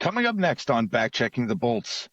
Coming up next on Backchecking the Bolts,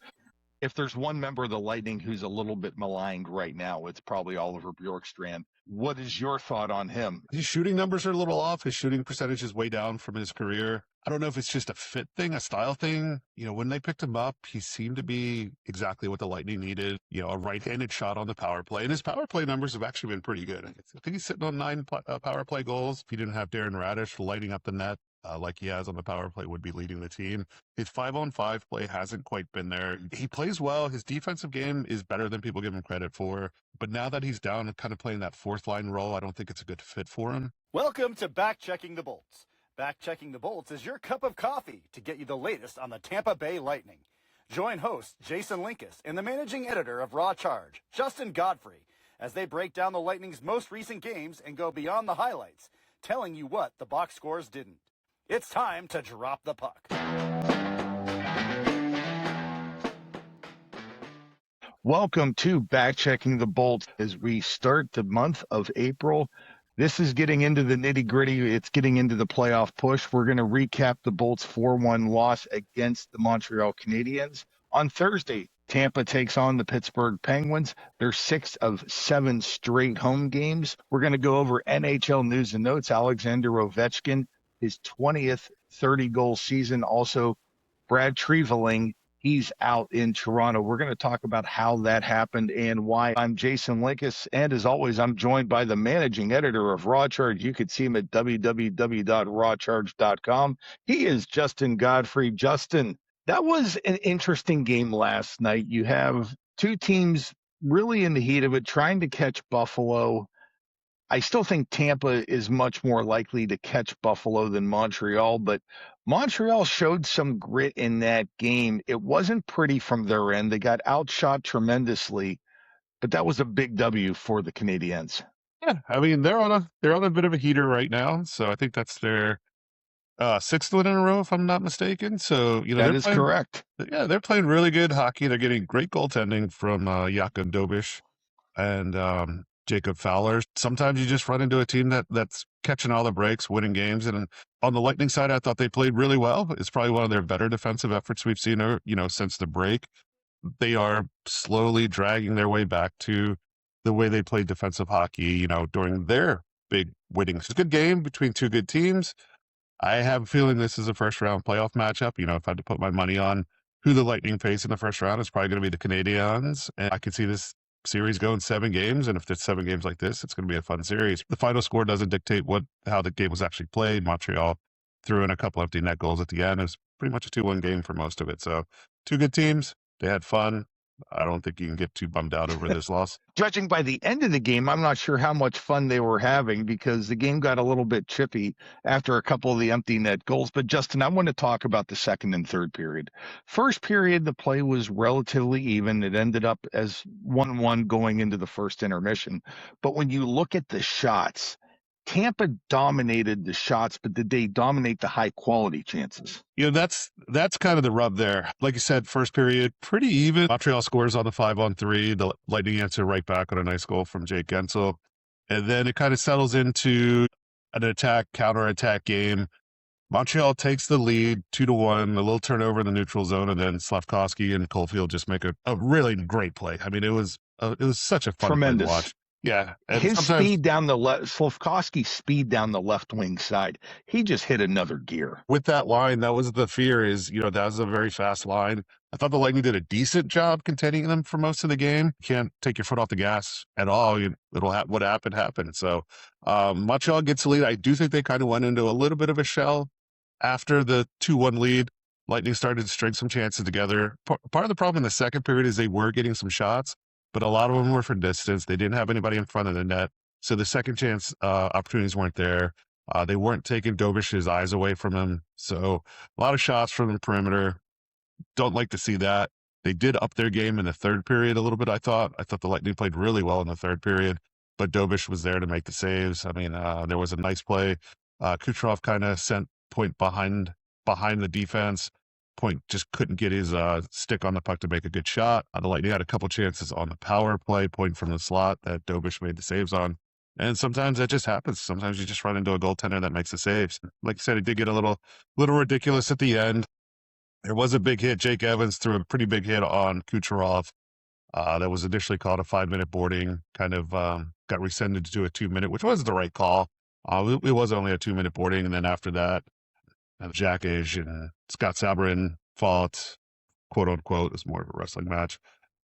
if there's one member of the Lightning who's a little bit maligned right now, it's probably Oliver Bjorkstrand. What is your thought on him? His shooting numbers are a little off. His shooting percentage is way down from his career. I don't know if it's just a fit thing, a style thing. When they picked him up, he seemed to be exactly what the Lightning needed. A right-handed shot on the power play. And his power play numbers have actually been pretty good. I think he's sitting on 9 power play goals. If he didn't have Darren Radish lighting up the net like he has on the power play, would be leading the team. His 5-on-5 play hasn't quite been there. He plays well. His defensive game is better than people give him credit for. But now that he's down and kind of playing that fourth line role, I don't think it's a good fit for him. Welcome to Backchecking the Bolts. Backchecking the Bolts is your cup of coffee to get you the latest on the Tampa Bay Lightning. Join host Jason Linkus and the managing editor of Raw Charge, Justin Godfrey, as they break down the Lightning's most recent games and go beyond the highlights, telling you what the box scores didn't. It's time to drop the puck. Welcome to Backchecking the Bolts as we start the month of April. This is getting into the nitty-gritty. It's getting into the playoff push. We're going to recap the Bolts' 4-1 loss against the Montreal Canadiens. On Thursday, Tampa takes on the Pittsburgh Penguins. They're 6 of 7 straight home games. We're going to go over NHL news and notes. Alexander Ovechkin, his 20th 30-goal season. Also, Brad Treveling, he's out in Toronto. We're going to talk about how that happened and why. I'm Jason Linkus, and as always, I'm joined by the managing editor of Raw Charge. You can see him at www.rawcharge.com. He is Justin Godfrey. Justin, that was an interesting game last night. You have two teams really in the heat of it, trying to catch Buffalo. I still think Tampa is much more likely to catch Buffalo than Montreal, but Montreal showed some grit in that game. It wasn't pretty from their end. They got outshot tremendously, but that was a big W for the Canadiens. Yeah, I mean they're on a bit of a heater right now, so I think that's their 6th win in a row, if I'm not mistaken. So that is correct. Yeah, they're playing really good hockey. They're getting great goaltending from Jakub Dobiš and Jacob Fowler. Sometimes you just run into a team that's catching all the breaks, winning games. And on the Lightning side, I thought they played really well. It's probably one of their better defensive efforts we've seen, since the break. They are slowly dragging their way back to the way they played defensive hockey, during their big winning. It's a good game between two good teams. I have a feeling this is a first round playoff matchup. If I had to put my money on who the Lightning face in the first round, it's probably going to be the Canadiens. And I could see this series going 7 games, and if there's 7 games like this, it's going to be a fun series. The final score doesn't dictate how the game was actually played. Montreal threw in a couple empty net goals at the end. It was pretty much a 2-1 game for most of it. So 2 good teams. They had fun. I don't think you can get too bummed out over this loss. Judging by the end of the game, I'm not sure how much fun they were having because the game got a little bit chippy after a couple of the empty net goals. But Justin, I want to talk about the second and third period. First period, the play was relatively even. It ended up as 1-1 going into the first intermission. But when you look at the shots, Tampa dominated the shots, but did they dominate the high quality chances? That's kind of the rub there. Like you said, first period, pretty even. Montreal scores on the 5-on-3. The Lightning answer right back on a nice goal from Jake Gensel. And then it kind of settles into an counter-attack game. Montreal takes the lead 2-1, a little turnover in the neutral zone, and then Slafkovsky and Caulfield just make a really great play. I mean, it was such a fun play to watch. Yeah. His speed down the left, Slafkovsky's speed down the left wing side, he just hit another gear. With that line, that was the fear is, that was a very fast line. I thought the Lightning did a decent job containing them for most of the game. You can't take your foot off the gas at all. What happened. So Montreal gets the lead. I do think they kind of went into a little bit of a shell after the 2-1 lead. Lightning started to string some chances together. Part of the problem in the second period is they were getting some shots, but a lot of them were from distance. They didn't have anybody in front of the net. So the second chance opportunities weren't there. They weren't taking Dobish's eyes away from him. So a lot of shots from the perimeter. Don't like to see that. They did up their game in the third period a little bit, I thought. I thought the Lightning played really well in the third period, but Dobiš was there to make the saves. I mean, there was a nice play. Kucherov kind of sent Point behind the defense. Point just couldn't get his stick on the puck to make a good shot. The Lightning had a couple chances on the power play, Point from the slot that Dobiš made the saves on. And sometimes that just happens. Sometimes you just run into a goaltender that makes the saves. Like I said, it did get a little ridiculous at the end. There was a big hit. Jake Evans threw a pretty big hit on Kucherov. That was initially called a 5-minute boarding, kind of got rescinded to a 2-minute, which was the right call. It was only a 2-minute boarding. And then after that, Jack Age and Scott Sabrin fought, quote unquote. It was more of a wrestling match.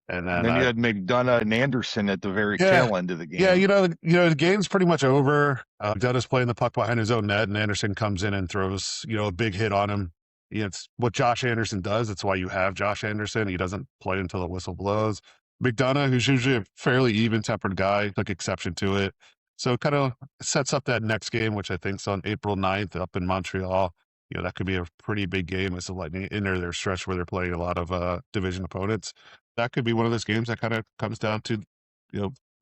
And then you had McDonough and Anderson at the very tail end of the game. Yeah, the game's pretty much over. McDonough's playing the puck behind his own net, and Anderson comes in and throws, a big hit on him. It's what Josh Anderson does. It's why you have Josh Anderson. He doesn't play until the whistle blows. McDonough, who's usually a fairly even-tempered guy, took exception to it. So it kind of sets up that next game, which I think is on April 9th up in Montreal. That could be a pretty big game as the Lightning enter their stretch where they're playing a lot of division opponents. That could be one of those games that kind of comes down to,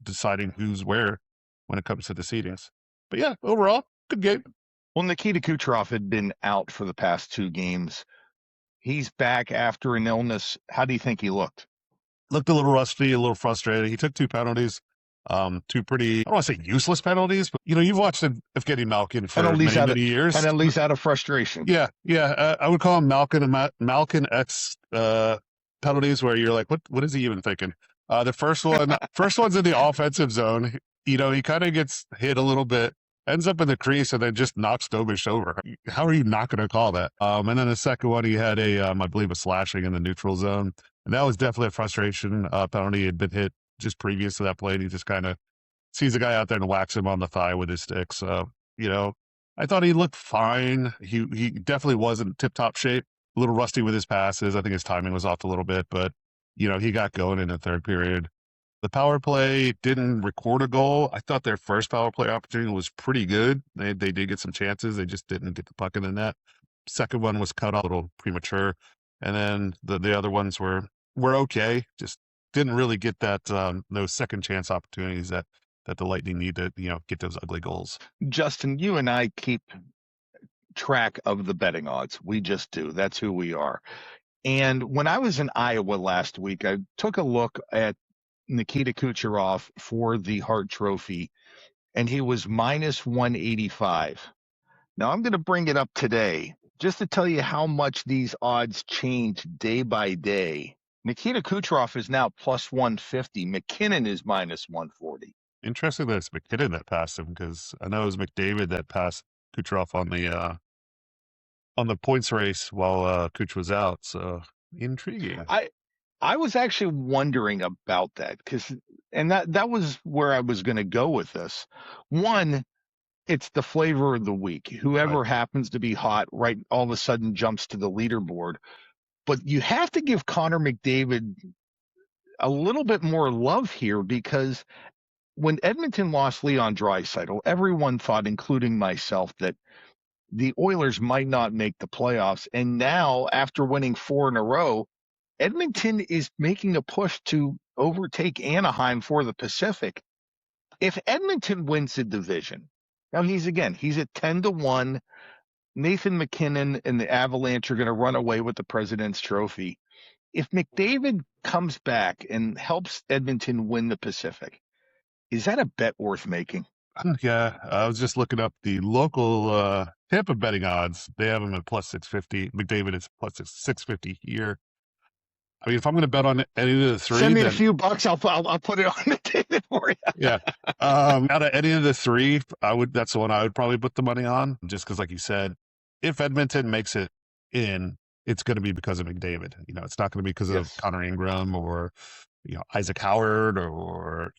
deciding who's where when it comes to the seedings. But yeah, overall, good game. Well, Nikita Kucherov had been out for the past 2 games. He's back after an illness. How do you think he looked? Looked a little rusty, a little frustrated. He took 2 penalties. 2 pretty, I don't want to say useless penalties, but you've watched Evgeny Malkin for many years. Penalties out of frustration. Yeah. I would call them Malkin X penalties where you're like, what is he even thinking? The first one's in the offensive zone. He kind of gets hit a little bit, ends up in the crease, and then just knocks Dobish over. How are you not going to call that? And then the second one, he had I believe, a slashing in the neutral zone. And that was definitely a frustration penalty. He had been hit just previous to that play, and he just kind of sees a guy out there and whacks him on the thigh with his stick. So, I thought he looked fine. He definitely wasn't tip-top shape. A little rusty with his passes. I think his timing was off a little bit, but, he got going in the third period. The power play didn't record a goal. I thought their first power play opportunity was pretty good. They did get some chances. They just didn't get the puck in the net. Second one was cut off a little premature. And then the other ones were okay. Just didn't really get that those second chance opportunities that the Lightning need to, get those ugly goals. Justin, you and I keep track of the betting odds. We just do. That's who we are. And when I was in Iowa last week, I took a look at Nikita Kucherov for the Hart Trophy, and he was minus 185. Now I'm going to bring it up today just to tell you how much these odds change day by day. Nikita Kucherov is now plus 150. McKinnon is minus 140. Interesting that it's McKinnon that passed him, because I know it was McDavid that passed Kucherov on the points race while Kuch was out. So intriguing. I was actually wondering about that, and that was where I was going to go with this. One, it's the flavor of the week. Whoever happens to be hot, right, all of a sudden jumps to the leaderboard. But you have to give Connor McDavid a little bit more love here, because when Edmonton lost Leon Draisaitl, everyone thought, including myself, that the Oilers might not make the playoffs. And now, after winning 4 in a row, Edmonton is making a push to overtake Anaheim for the Pacific. If Edmonton wins the division, now he's at 10-1. Nathan McKinnon and the Avalanche are going to run away with the President's Trophy. If McDavid comes back and helps Edmonton win the Pacific, is that a bet worth making? Yeah, I was just looking up the local Tampa betting odds. They have him at plus 650. McDavid is plus 650 here. I mean, if I'm going to bet on any of the 3, send me a few bucks. I'll put it on McDavid for you. Yeah. Out of any of the 3, that's the one I would probably put the money on, just because, like you said, if Edmonton makes it in, it's going to be because of McDavid. It's not going to be because of Connor Ingram or Isaac Howard or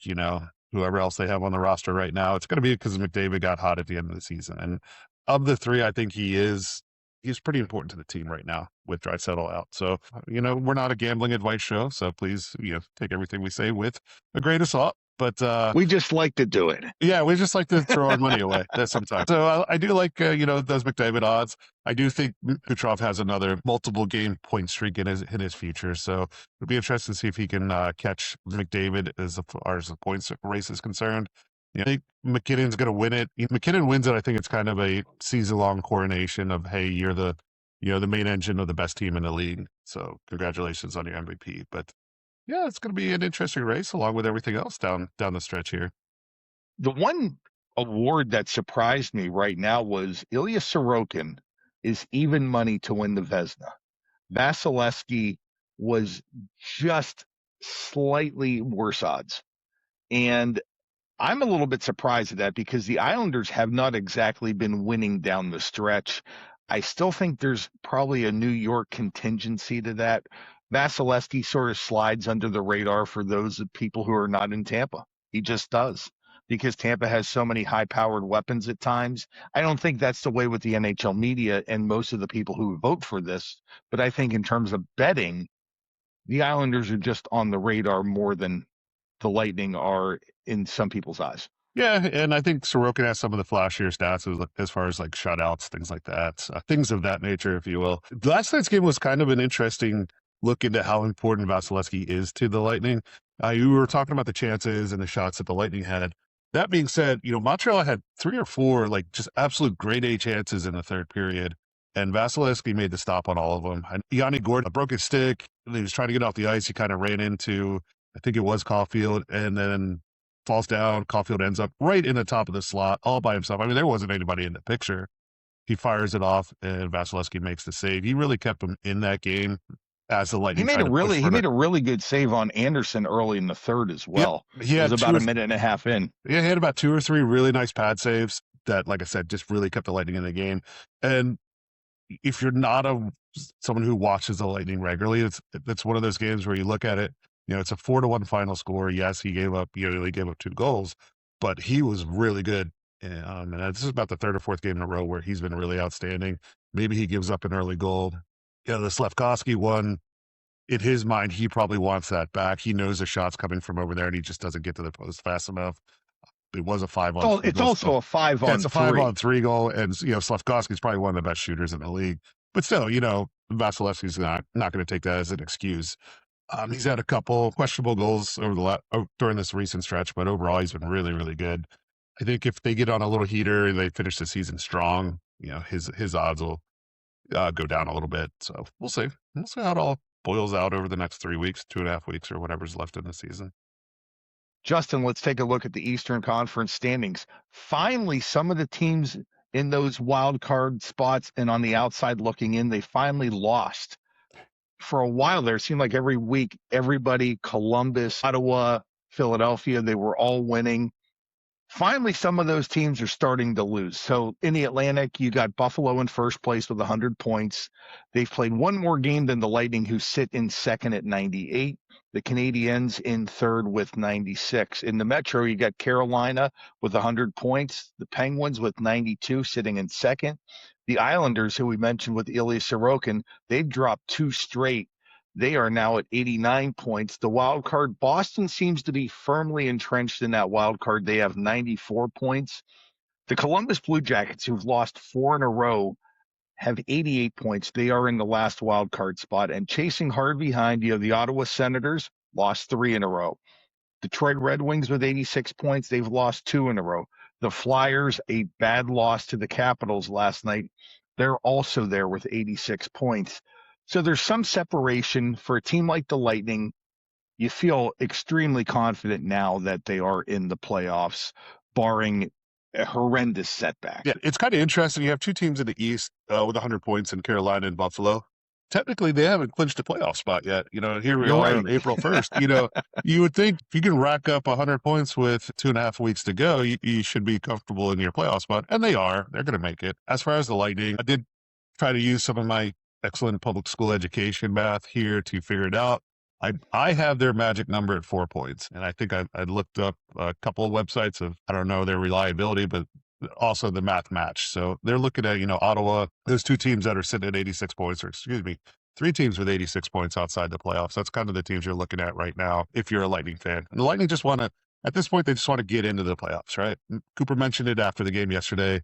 whoever else they have on the roster right now. It's going to be because McDavid got hot at the end of the season. And of the 3, I think he's pretty important to the team right now with Draisaitl out. So, we're not a gambling advice show, so please, take everything we say with a grain of salt. But we just like to do it. Yeah, we just like to throw our money away sometimes. So I do like, those McDavid odds. I do think Kucherov has another multiple game point streak in his future. So it'll be interesting to see if he can catch McDavid as far as the points race is concerned. I think McKinnon's going to win it. If McKinnon wins it, I think it's kind of a season-long coronation of, hey, you're the main engine of the best team in the league. So congratulations on your MVP. But yeah, it's going to be an interesting race along with everything else down the stretch here. The one award that surprised me right now was Ilya Sorokin is even money to win the Vezina. Vasilevsky was just slightly worse odds. And I'm a little bit surprised at that because the Islanders have not exactly been winning down the stretch. I still think there's probably a New York contingency to that. Vasilevsky sort of slides under the radar for those people who are not in Tampa. He just does because Tampa has so many high-powered weapons at times. I don't think that's the way with the NHL media and most of the people who vote for this, but I think in terms of betting, the Islanders are just on the radar more than the Lightning are in some people's eyes. Yeah, and I think Sorokin has some of the flashier stats as far as like shutouts, things like that, things of that nature, if you will. Last night's game was kind of an interesting look into how important Vasilevsky is to the Lightning. You were talking about the chances and the shots that the Lightning had. That being said, Montreal had 3 or 4 like just absolute grade A chances in the third period, and Vasilevsky made the stop on all of them. And Yanni Gordon broke his stick. He was trying to get off the ice. He kind of ran into, I think it was Caulfield, and then falls down. Caulfield ends up right in the top of the slot all by himself. I mean, there wasn't anybody in the picture. He fires it off, and Vasilevsky makes the save. He really kept him in that game as the Lightning. He made a really good save on Anderson early in the third as well. Yep. It was about a minute and a half in. Yeah, he had about 2 or 3 really nice pad saves that, like I said, just really kept the Lightning in the game. And if you're not someone who watches the Lightning regularly, it's one of those games where you look at it, it's a 4-1 final score. Yes, he gave up 2 goals, but he was really good. And this is about the 3rd or 4th game in a row where he's been really outstanding. Maybe he gives up an early goal. The Slafkovsky one, in his mind, he probably wants that back. He knows the shot's coming from over there, and he just doesn't get to the post fast enough. It was a 5-on-3 It's also a 5-on-3. It's a 5-on-3 goal, and Slafkovsky's probably one of the best shooters in the league. But still, Vasilevsky's not going to take that as an excuse. He's had a couple questionable goals during this recent stretch, but overall he's been really, really good. I think if they get on a little heater and they finish the season strong, his odds will go down a little bit. So we'll see. We'll see how it all boils out over the next 3 weeks, 2.5 weeks, or whatever's left in the season. Justin, let's take a look at the Eastern Conference standings. Finally, some of the teams in those wild card spots and on the outside looking in, they finally lost. For a while there, it seemed like every week, everybody, Columbus, Ottawa, Philadelphia, they were all winning. Finally, some of those teams are starting to lose. So in the Atlantic, you got Buffalo in first place with 100 points. They've played one more game than the Lightning, who sit in second at 98. The Canadiens in third with 96. In the Metro, you got Carolina with 100 points. The Penguins with 92 sitting in second. The Islanders, who we mentioned with Ilya Sorokin, they've dropped 2 straight. They are now at 89 points. The wild card, Boston seems to be firmly entrenched in that wild card. They have 94 points. The Columbus Blue Jackets, who've lost 4 in a row, have 88 points. They are in the last wild card spot. And chasing hard behind, you have the Ottawa Senators, lost 3 in a row. Detroit Red Wings with 86 points. They've lost 2 in a row. The Flyers, a bad loss to the Capitals last night. They're also there with 86 points. So there's some separation for a team like the Lightning. You feel extremely confident now that they are in the playoffs, barring a horrendous setback. Yeah, it's kind of interesting. You have 2 teams in the East with 100 points in Carolina and Buffalo. Technically, they haven't clinched a playoff spot yet. Here we are on April 1st. You would think if you can rack up 100 points with 2.5 weeks to go, you should be comfortable in your playoff spot. And they are. They're going to make it. As far as the Lightning, I did try to use some of my excellent public school education math here to figure it out. I have their magic number at 4 points. And I think I looked up a couple of websites of, I don't know their reliability, but also the math match. So they're looking at, Ottawa, there's 2 teams that are sitting at 86 points, or 3 teams with 86 points outside the playoffs. That's kind of the teams you're looking at right now if you're a Lightning fan. And the Lightning just want to, at this point, they just want to get into the playoffs, right? Cooper mentioned it after the game yesterday.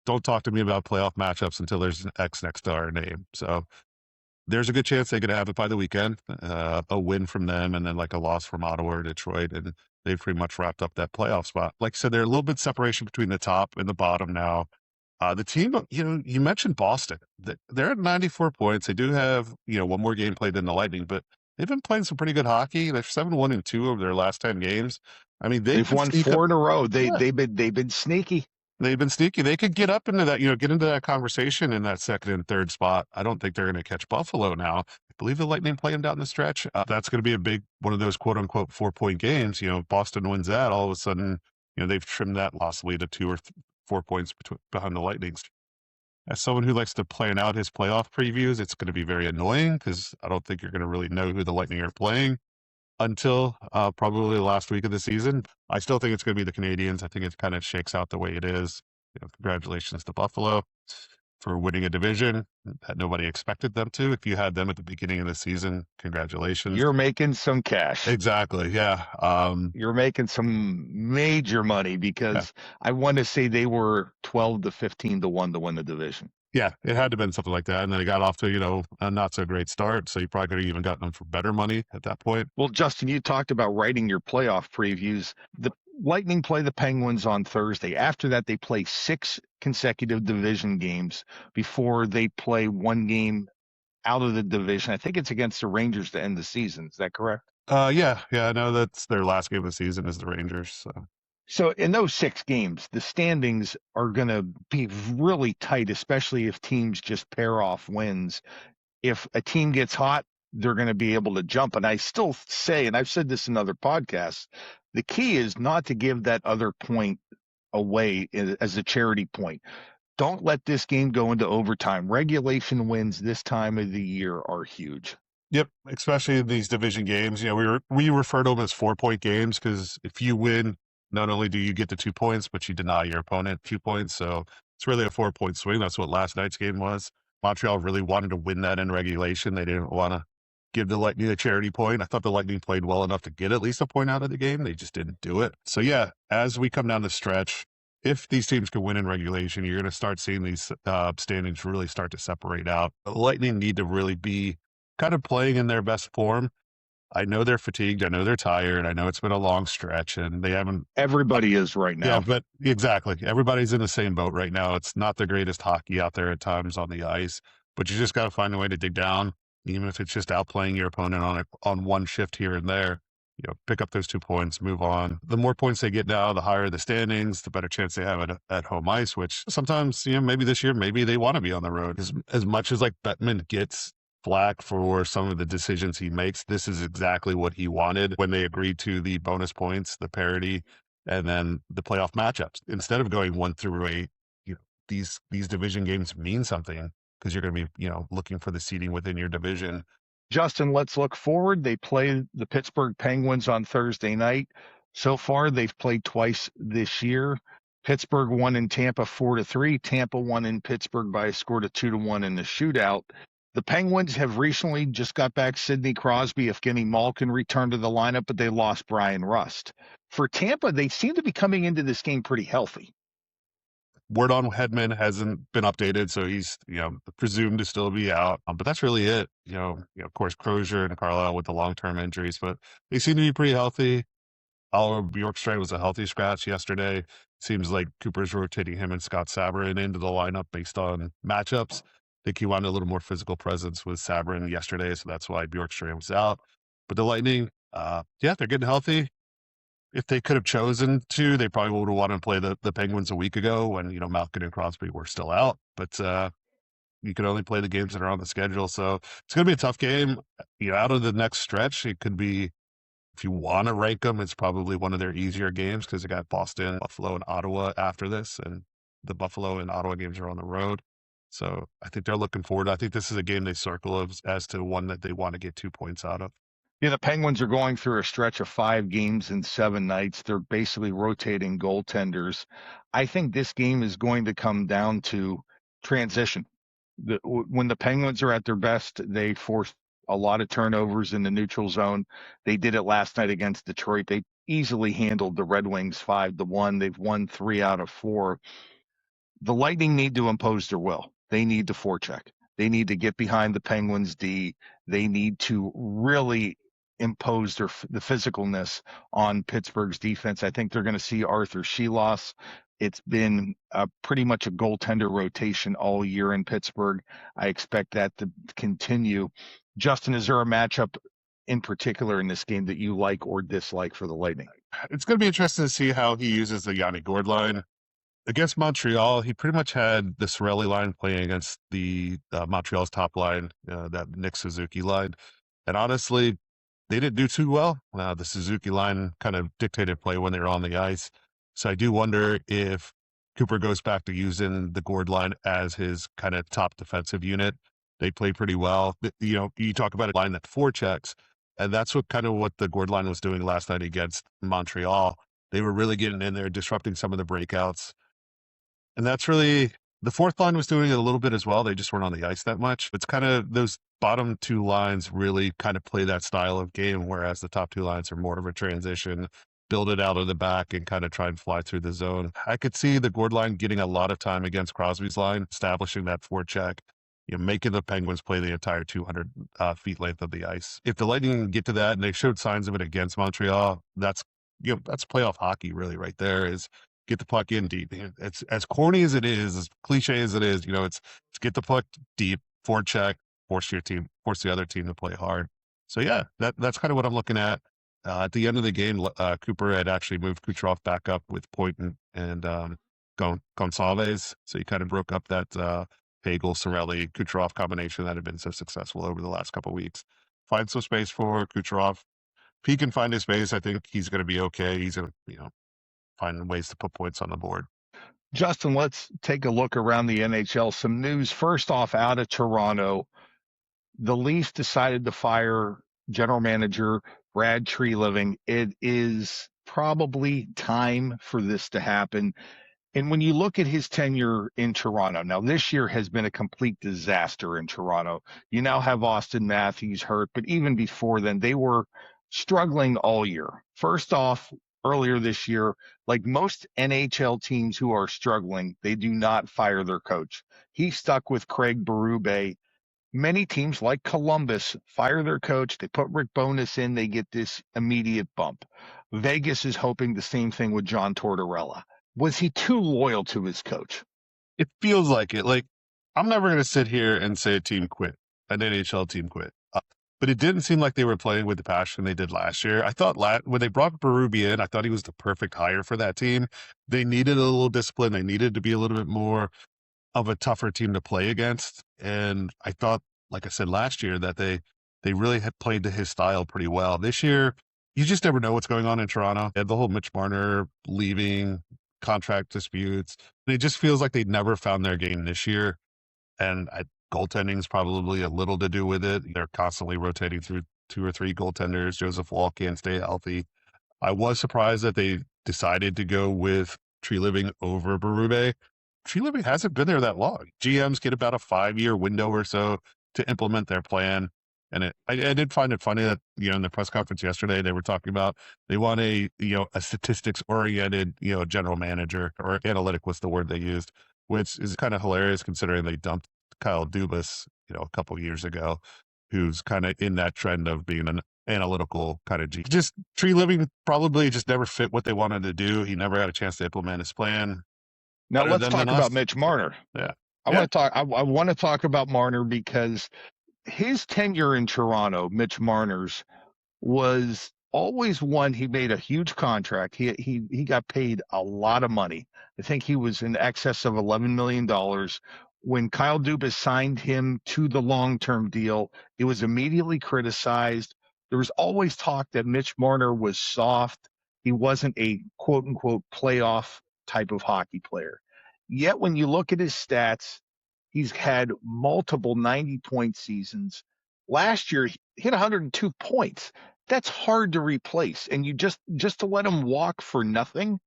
Don't talk to me about playoff matchups until there's an X next to our name. So there's a good chance they're going to have it by the weekend, a win from them, and then like a loss from Ottawa or Detroit, and they've pretty much wrapped up that playoff spot. Like I said, there's a little bit separation between the top and the bottom now. The team, you mentioned Boston. They're at 94 points. They do have, one more game played than the Lightning, but they've been playing some pretty good hockey. They're 7-1-2 over their last 10 games. I mean, they've won 4 in a row. They've been sneaky. They've been sneaky. They could get up into that, get into that conversation in that second and third spot. I don't think they're going to catch Buffalo now. I believe the Lightning play them down the stretch. That's going to be a big one of those quote unquote 4-point games. Boston wins that. All of a sudden, they've trimmed that loss lead to 2 or 4 points behind the Lightnings. As someone who likes to plan out his playoff previews, it's going to be very annoying because I don't think you're going to really know who the Lightning are playing until probably the last week of the season. I still think it's going to be the Canadiens. I think it kind of shakes out the way it is. Congratulations to Buffalo for winning a division that nobody expected them to. If you had them at the beginning of the season, congratulations. You're making some cash. Exactly. Yeah. You're making some major money because I want to say they were 12 to 15 to 1 to win the division. Yeah, it had to have been something like that. And then it got off to, a not so great start. So you probably could have even gotten them for better money at that point. Well, Justin, you talked about writing your playoff previews. The Lightning play the Penguins on Thursday. After that, they play 6 consecutive division games before they play one game out of the division. I think it's against the Rangers to end the season. Is that correct? Yeah. I know that's their last game of the season is the Rangers. So in those 6 games, the standings are going to be really tight, especially if teams just pair off wins. If a team gets hot, they're going to be able to jump. And I still say, and I've said this in other podcasts, the key is not to give that other point away as a charity point. Don't let this game go into overtime. Regulation wins this time of the year are huge. Yep, especially in these division games. We refer to them as 4-point games because if you win, not only do you get the 2 points, but you deny your opponent 2 points. So it's really a 4-point swing. That's what last night's game was. Montreal really wanted to win that in regulation. They didn't want to give the Lightning a charity point. I thought the Lightning played well enough to get at least a point out of the game. They just didn't do it. So yeah, as we come down the stretch, if these teams can win in regulation, you're going to start seeing these standings really start to separate out. The Lightning need to really be kind of playing in their best form. I know they're fatigued. I know they're tired. I know it's been a long stretch and they haven't. Everybody is right now. Yeah, but exactly. Everybody's in the same boat right now. It's not the greatest hockey out there at times on the ice, but you just got to find a way to dig down, even if it's just outplaying your opponent on one shift here and there. Pick up those 2 points, move on. The more points they get now, the higher the standings, the better chance they have at home ice, which sometimes, maybe this year, maybe they want to be on the road. As much as like Bettman gets flack for some of the decisions he makes, this is exactly what he wanted when they agreed to the bonus points, the parity, and then the playoff matchups. Instead of going 1 through 8, these division games mean something because you're going to be, looking for the seeding within your division. Justin, let's look forward. They play the Pittsburgh Penguins on Thursday night. So far, they've played twice this year. Pittsburgh won in Tampa 4-3. Tampa won in Pittsburgh by a score of 2-1 in the shootout. The Penguins have recently just got back Sidney Crosby, Evgeny Malkin returned to the lineup, but they lost Brian Rust. For Tampa, they seem to be coming into this game pretty healthy. Word on Hedman hasn't been updated, so he's presumed to still be out. But that's really it. Of course, Crozier and Carlisle with the long-term injuries, but they seem to be pretty healthy. Oliver Bjorkstrand was a healthy scratch yesterday. Seems like Cooper's rotating him and Scott Sabrin into the lineup based on matchups. I think he wanted a little more physical presence with Sabrin yesterday, so that's why Bjorkstrand was out. But the Lightning, they're getting healthy. If they could have chosen to, they probably would have wanted to play the Penguins a week ago when, Malkin and Crosby were still out. But you can only play the games that are on the schedule. So it's going to be a tough game. Out of the next stretch, it could be, if you want to rank them, it's probably one of their easier games because they got Boston, Buffalo, and Ottawa after this. And the Buffalo and Ottawa games are on the road. So I think they're looking forward. I think this is a game they circle as to one that they want to get 2 points out of. Yeah, the Penguins are going through a stretch of 5 games in 7 nights. They're basically rotating goaltenders. I think this game is going to come down to transition. When the Penguins are at their best, they force a lot of turnovers in the neutral zone. They did it last night against Detroit. They easily handled the Red Wings 5-1. They've won 3 out of 4. The Lightning need to impose their will. They need to forecheck. They need to get behind the Penguins D. They need to really impose the physicalness on Pittsburgh's defense. I think they're going to see Arthur Shelos. It's been pretty much a goaltender rotation all year in Pittsburgh. I expect that to continue. Justin, is there a matchup in particular in this game that you like or dislike for the Lightning? It's going to be interesting to see how he uses the Yanni Gourde line. against Montreal, he pretty much had the Sorelli line playing against the Montreal's top line, that Nick Suzuki line. And honestly, they didn't do too well. The Suzuki line kind of dictated play when they were on the ice. So I do wonder if Cooper goes back to using the Gord line as his kind of top defensive unit. They play pretty well. You know, you talk about a line that forechecks, and that's what the Gord line was doing last night against Montreal. They were really getting in there, disrupting some of the breakouts. And that's really the fourth line was doing it a little bit as well. They just weren't on the ice that much. It's kind of those bottom two lines really kind of play that style of game, whereas the top two lines are more of a transition, build it out of the back and kind of try and fly through the zone. I could see the Gord line getting a lot of time against Crosby's line, establishing that forecheck, making the Penguins play the entire 200 feet length of the ice. If the Lightning get to that, and they showed signs of it against Montreal, that's playoff hockey really right there, is get the puck in deep. It's as corny as it is, as cliche as it is, it's get the puck deep, forecheck, force the other team to play hard. So yeah, that's kind of what I'm looking at. At the end of the game, Cooper had actually moved Kucherov back up with Point and Gonçalves. So he kind of broke up that Pagel, Sorelli, Kucherov combination that had been so successful over the last couple of weeks. Find some space for Kucherov. If he can find his space, I think he's going to be okay. He's going to, find ways to put points on the board. Justin, let's take a look around the NHL. Some news. First off, out of Toronto, the Leafs decided to fire general manager Brad Treliving. It is probably time for this to happen. And when you look at his tenure in Toronto, now this year has been a complete disaster in Toronto. You now have Austin Matthews hurt, but even before then, they were struggling all year. First off, earlier this year, like most NHL teams who are struggling, they do not fire their coach. He stuck with Craig Berube. Many teams like Columbus fire their coach. They put Rick Bowness in. They get this immediate bump. Vegas is hoping the same thing with John Tortorella. Was he too loyal to his coach? It feels like it. Like, I'm never going to sit here and say a team quit, an NHL team quit. But it didn't seem like they were playing with the passion they did last year. I thought when they brought Berube in, I thought he was the perfect hire for that team. They needed a little discipline. They needed to be a little bit more of a tougher team to play against. And I thought, like I said last year, that they really had played to his style pretty well. This year, you just never know what's going on in Toronto. They had the whole Mitch Marner leaving, contract disputes. And it just feels like they never found their game this year. And goaltending is probably a little to do with it. They're constantly rotating through 2 or 3 goaltenders. Joseph Woll can't stay healthy. I was surprised that they decided to go with Treliving over Berube. Treliving hasn't been there that long. GMs get about a 5-year window or so to implement their plan. And I did find it funny that, in the press conference yesterday, they were talking about they want a statistics oriented, general manager, or analytic was the word they used, which is kind of hilarious considering they dumped Kyle Dubas, a couple of years ago, who's kind of in that trend of being an analytical kind of G. Just Treliving probably just never fit what they wanted to do. He never had a chance to implement his plan. Now let's talk about Mitch Marner. Yeah. I want to talk about Marner because his tenure in Toronto, Mitch Marner's, was always one. He made a huge contract. He got paid a lot of money. I think he was in excess of $11 million. When Kyle Dubas signed him to the long-term deal, it was immediately criticized. There was always talk that Mitch Marner was soft. He wasn't a quote-unquote playoff type of hockey player. Yet when you look at his stats, he's had multiple 90-point seasons. Last year, he hit 102 points. That's hard to replace. And you just to let him walk for nothing,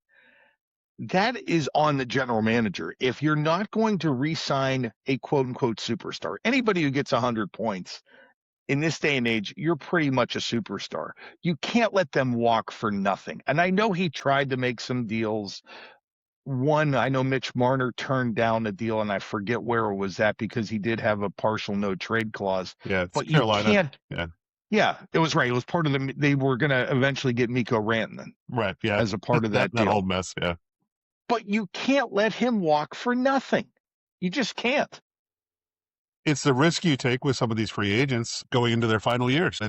that is on the general manager. If you're not going to re-sign a quote-unquote superstar, anybody who gets 100 points in this day and age, you're pretty much a superstar. You can't let them walk for nothing. And I know he tried to make some deals. One, I know Mitch Marner turned down a deal, and I forget where it was at because he did have a partial no trade clause. Yeah, it's but Carolina. You can't. Yeah. Yeah, it was right. It was part of they were going to eventually get Mikko Rantanen. Right. Yeah. As a part of that deal. That whole mess. Yeah. But you can't let him walk for nothing. You just can't. It's the risk you take with some of these free agents going into their final years.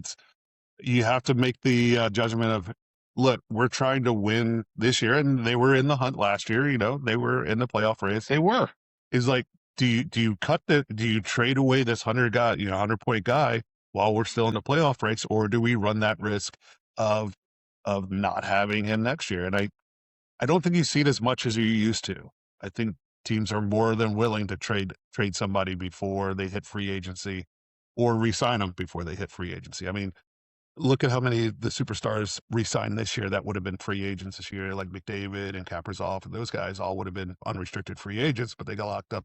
You have to make the judgment of, look, we're trying to win this year, and they were in the hunt last year. They were in the playoff race. They were. Is like, do you trade away this 100-point guy while we're still in the playoff race, or do we run that risk of not having him next year? And I don't think you see it as much as you used to. I think teams are more than willing to trade somebody before they hit free agency, or re-sign them before they hit free agency. I mean, look at how many of the superstars re-signed this year that would have been free agents this year, like McDavid and Kaprizov, and those guys all would have been unrestricted free agents, but they got locked up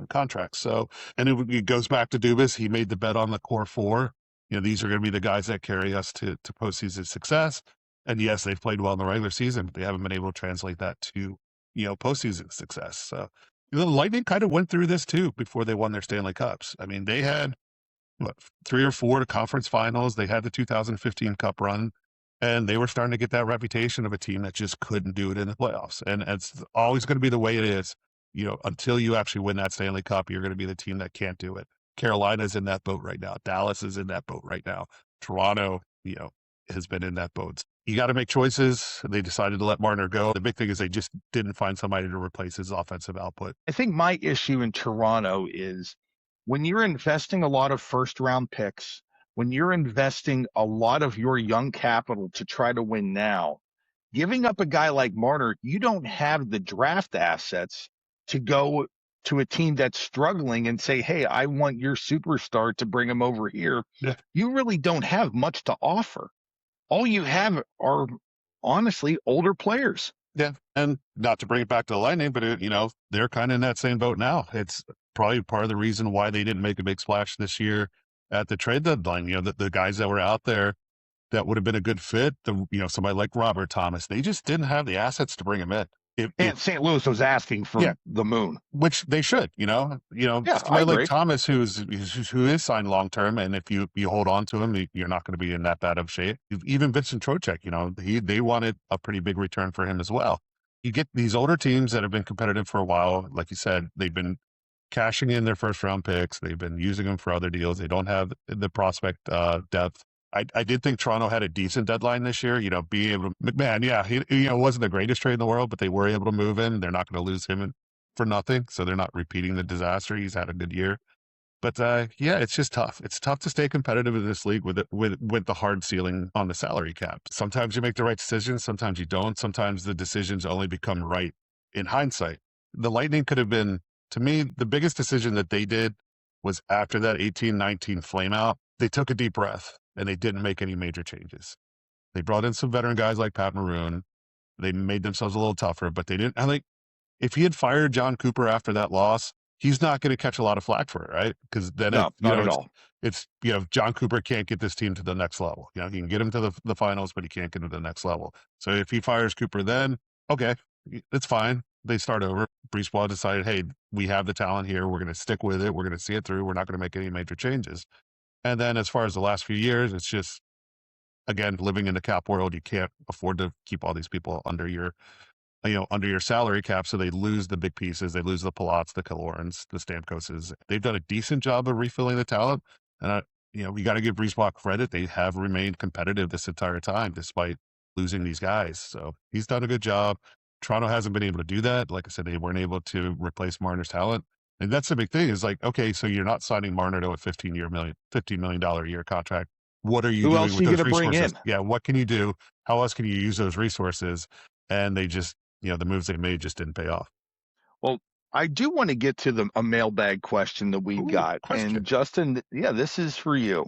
contracts. So, and it goes back to Dubas. He made the bet on the core four. These are going to be the guys that carry us to postseason success. And yes, they've played well in the regular season, but they haven't been able to translate that to, postseason success. So, the Lightning kind of went through this too before they won their Stanley Cups. I mean, they had what, 3 or 4 conference finals. They had the 2015 Cup run, and they were starting to get that reputation of a team that just couldn't do it in the playoffs. And it's always going to be the way it is. Until you actually win that Stanley Cup, you're going to be the team that can't do it. Carolina's in that boat right now. Dallas is in that boat right now. Toronto, has been in that boat. You got to make choices. They decided to let Marner go. The big thing is they just didn't find somebody to replace his offensive output. I think my issue in Toronto is when you're investing a lot of first-round picks, when you're investing a lot of your young capital to try to win now, giving up a guy like Marner, you don't have the draft assets to go to a team that's struggling and say, hey, I want your superstar to bring him over here. Yeah. You really don't have much to offer. All you have are, honestly, older players. Yeah, and not to bring it back to the Lightning, but they're kind of in that same boat now. It's probably part of the reason why they didn't make a big splash this year at the trade deadline. The guys that were out there that would have been a good fit, somebody like Robert Thomas, they just didn't have the assets to bring him in. And St. Louis was asking for the moon, which they should. Somebody like Thomas who is signed long term, and if you hold on to him, you're not going to be in that bad of shape. Even Vincent Trocheck, they wanted a pretty big return for him as well. You get these older teams that have been competitive for a while, like you said, they've been cashing in their first round picks, they've been using them for other deals. They don't have the prospect depth. I did think Toronto had a decent deadline this year, being able to, McMahon, he wasn't the greatest trade in the world, but they were able to move him. They're not going to lose him for nothing. So they're not repeating the disaster. He's had a good year, but it's just tough. It's tough to stay competitive in this league with the hard ceiling on the salary cap. Sometimes you make the right decisions. Sometimes you don't. Sometimes the decisions only become right in hindsight. The Lightning could have been, to me, the biggest decision that they did was after that 18-19 flame out, they took a deep breath and they didn't make any major changes. They brought in some veteran guys like Pat Maroon. They made themselves a little tougher, but they didn't. I think if he had fired John Cooper after that loss, he's not going to catch a lot of flack for it, right? Because then not at all. It's John Cooper can't get this team to the next level. He can get him to the finals, but he can't get him to the next level. So if he fires Cooper, then okay, it's fine. They start over. Brisebois decided, hey, we have the talent here. We're going to stick with it. We're going to see it through. We're not going to make any major changes. And then as far as the last few years, it's just, again, living in the cap world, you can't afford to keep all these people under your salary cap. So they lose the big pieces. They lose the Palots, the Killorns, the Stamkoses. They've done a decent job of refilling the talent. And, we got to give Brisebois credit. They have remained competitive this entire time, despite losing these guys. So he's done a good job. Toronto hasn't been able to do that. Like I said, they weren't able to replace Marner's talent. And that's the big thing is like, okay, so you're not signing Marner to a $15 million a year contract. What are you doing with those resources? Yeah, what can you do? How else can you use those resources? And they just, the moves they made just didn't pay off. Well, I do want to get to a mailbag question that we got. Question. And Justin, this is for you.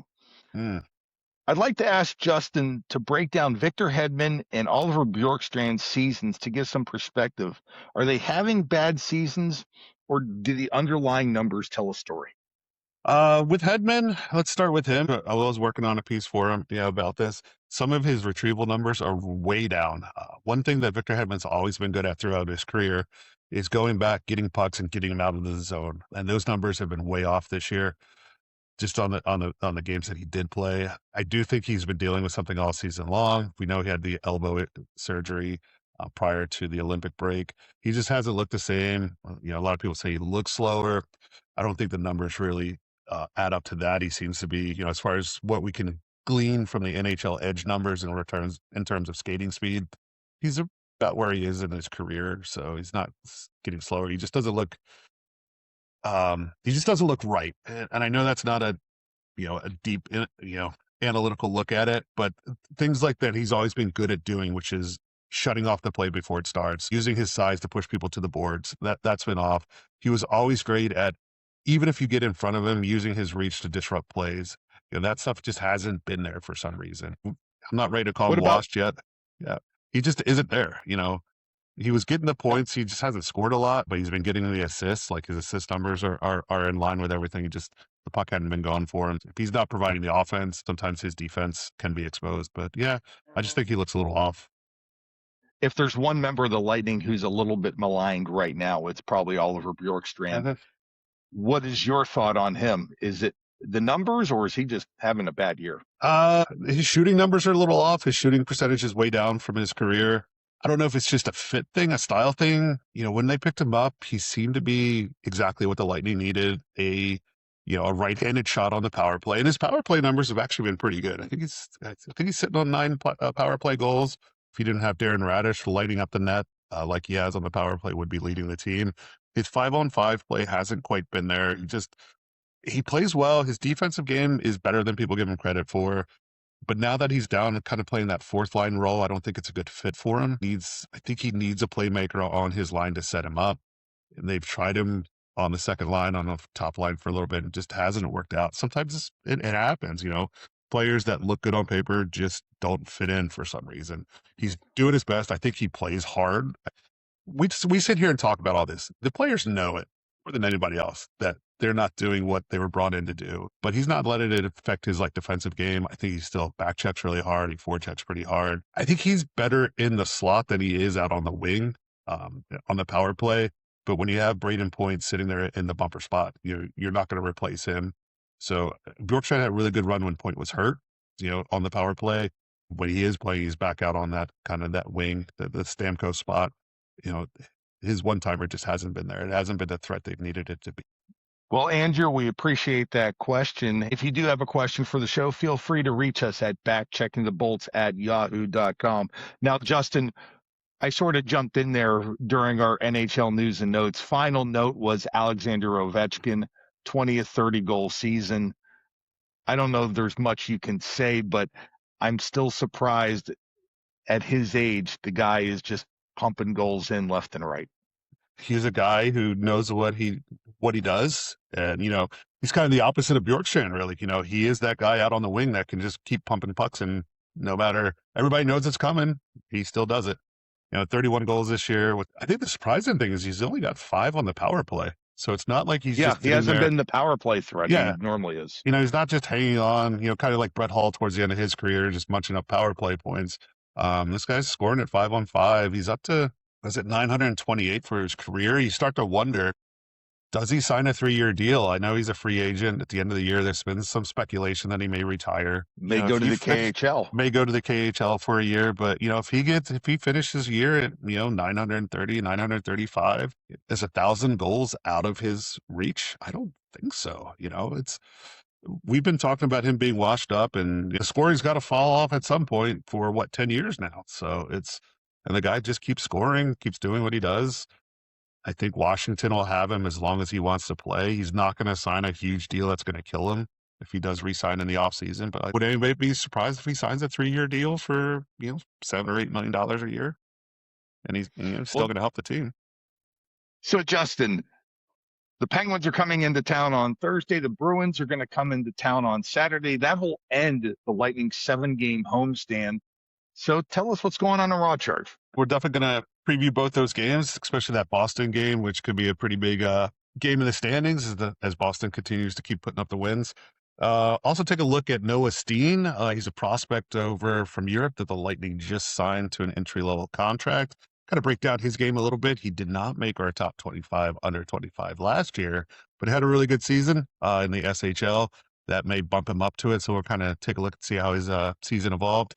I'd like to ask Justin to break down Victor Hedman and Oliver Bjorkstrand's seasons to give some perspective. Are they having bad seasons, or do the underlying numbers tell a story? With Hedman, let's start with him. I was working on a piece for him about this. Some of his retrieval numbers are way down. One thing that Victor Hedman's always been good at throughout his career is going back, getting pucks, and getting them out of the zone. And those numbers have been way off this year, just on the games that he did play. I do think he's been dealing with something all season long. We know he had the elbow surgery prior to the Olympic break. He just hasn't looked the same. A lot of people say he looks slower. I don't think the numbers really add up to that. He seems to be, as far as what we can glean from the NHL edge numbers and returns in terms of skating speed, he's about where he is in his career. So he's not getting slower. He just doesn't look right. And I know that's not a deep, analytical look at it, but things like that he's always been good at doing, which is shutting off the play before it starts, using his size to push people to the boards. That's been off. He was always great at, even if you get in front of him, using his reach to disrupt plays. That stuff just hasn't been there for some reason. I'm not ready to call What him about washed yet. Yeah. He just isn't there. He was getting the points. He just hasn't scored a lot, but he's been getting the assists. Like his assist numbers are in line with everything. The puck hadn't been going for him. If he's not providing the offense, sometimes his defense can be exposed. But yeah, I just think he looks a little off. if there's one member of the Lightning who's a little bit maligned right now, it's probably Oliver Bjorkstrand. What is your thought on him? Is it the numbers, or is he just having a bad year? His shooting numbers are a little off. His shooting percentage is way down from his career. I don't know if it's just a fit thing, a style thing. When they picked him up, he seemed to be exactly what the Lightning needed, a right-handed shot on the power play. And his power play numbers have actually been pretty good. I think he's sitting on 9 power play goals. If he didn't have Darren Radish lighting up the net like he has on the power play, would be leading the team. His 5-on-5 play hasn't quite been there. He plays well. His defensive game is better than people give him credit for. But now that he's down and kind of playing that fourth line role, I don't think it's a good fit for him. I think he needs a playmaker on his line to set him up. And they've tried him on the second line, on the top line for a little bit. It just hasn't worked out. Sometimes it happens, players that look good on paper just don't fit in for some reason. He's doing his best. I think he plays hard. We sit here and talk about all this. The players know it more than anybody else that they're not doing what they were brought in to do. But he's not letting it affect his defensive game. I think he still back checks really hard. He forechecks pretty hard. I think he's better in the slot than he is out on the wing, on the power play. But when you have Braden Point sitting there in the bumper spot, you're not going to replace him. So Bjorkstrand had a really good run when Point was hurt, on the power play. When he is playing, he's back out on that kind of that wing, the Stamkos spot. His one-timer just hasn't been there. It hasn't been the threat they've needed it to be. Well, Andrew, we appreciate that question. If you do have a question for the show, feel free to reach us at backcheckingthebolts@yahoo.com. Now, Justin, I sort of jumped in there during our NHL news and notes. Final note was Alexander Ovechkin, 20th 30-goal season. I don't know if there's much you can say, but I'm still surprised at his age. The guy is just pumping goals in left and right. He's a guy who knows what he does. And, he's kind of the opposite of Bjorkstrand, really. He is that guy out on the wing that can just keep pumping pucks, and no matter, everybody knows it's coming, he still does it. 31 goals this year. I think the surprising thing is he's only got 5 on the power play. So it's not like he hasn't been the power play threat he normally is. He's not just hanging on, kind of like Brett Hull towards the end of his career, just munching up power play points. This guy's scoring at 5-on-5. He's up to, 928 for his career? You start to wonder, does he sign a 3-year deal? I know he's a free agent at the end of the year. There's been some speculation that he may retire. May go to the KHL. May go to the KHL for a year. But, if he finishes a year at, 930, 935, is 1,000 goals out of his reach? I don't think so. We've been talking about him being washed up, and the scoring's got to fall off at some point for 10 years now. So and the guy just keeps scoring, keeps doing what he does. I think Washington will have him as long as he wants to play. He's not going to sign a huge deal that's going to kill him if he does re-sign in the offseason. But would anybody be surprised if he signs a 3-year deal for, $7 or $8 million a year? And he's still going to help the team. So, Justin, the Penguins are coming into town on Thursday. The Bruins are going to come into town on Saturday. That will end the Lightning's 7-game homestand. So tell us what's going on in Raw Charge. We're definitely going to preview both those games, especially that Boston game, which could be a pretty big game in the standings as Boston continues to keep putting up the wins. Also take a look at Noah Steen. He's a prospect over from Europe that the Lightning just signed to an entry-level contract. Kind of break down his game a little bit. He did not make our top 25 under 25 last year, but had a really good season in the SHL. That may bump him up to it. So we'll kind of take a look and see how his season evolved.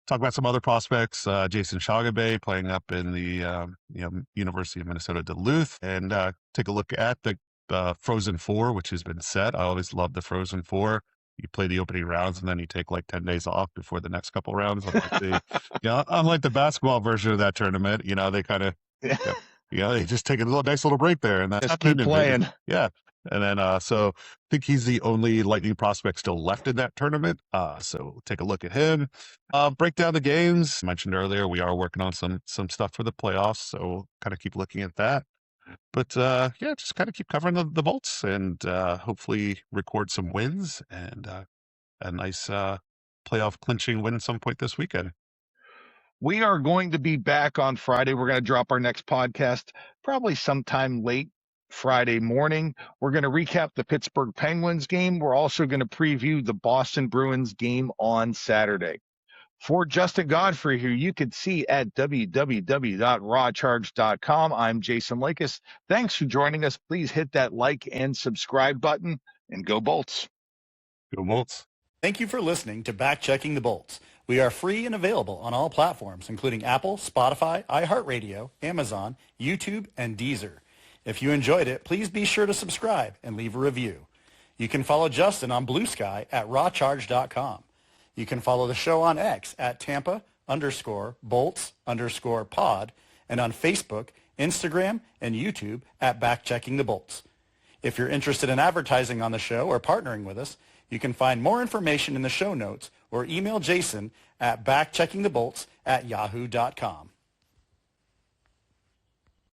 Talk about some other prospects, Jason Shagabe playing up in the University of Minnesota Duluth, and take a look at the Frozen Four, which has been set. I always love the Frozen Four. you play the opening rounds and then you take like 10 days off before the next couple rounds. Unlike the basketball version of that tournament, they kind of, they just take a nice little break there, and that's just keep playing. Yeah. And then, so I think he's the only Lightning prospect still left in that tournament. So take a look at him. Break down the games. I mentioned earlier, we are working on some stuff for the playoffs, so we'll kind of keep looking at that. But just kind of keep covering the Bolts, and hopefully record some wins and a nice playoff clinching win at some point this weekend. We are going to be back on Friday. We're going to drop our next podcast probably sometime late Friday morning. We're going to recap the Pittsburgh Penguins game. We're also going to preview the Boston Bruins game on Saturday. For Justin Godfrey, who you can see at www.rawcharge.com, I'm Jason Lakis. Thanks for joining us. Please hit that like and subscribe button, and go Bolts. Go Bolts. Thank you for listening to Backchecking the Bolts. We are free and available on all platforms, including Apple, Spotify, iHeartRadio, Amazon, YouTube, and Deezer. If you enjoyed it, please be sure to subscribe and leave a review. You can follow Justin on Blue Sky at rawcharge.com. You can follow the show on X at Tampa_Bolts_pod, and on Facebook, Instagram, and YouTube at Backchecking the Bolts. If you're interested in advertising on the show or partnering with us, you can find more information in the show notes or email Jason at backcheckingthebolts@yahoo.com.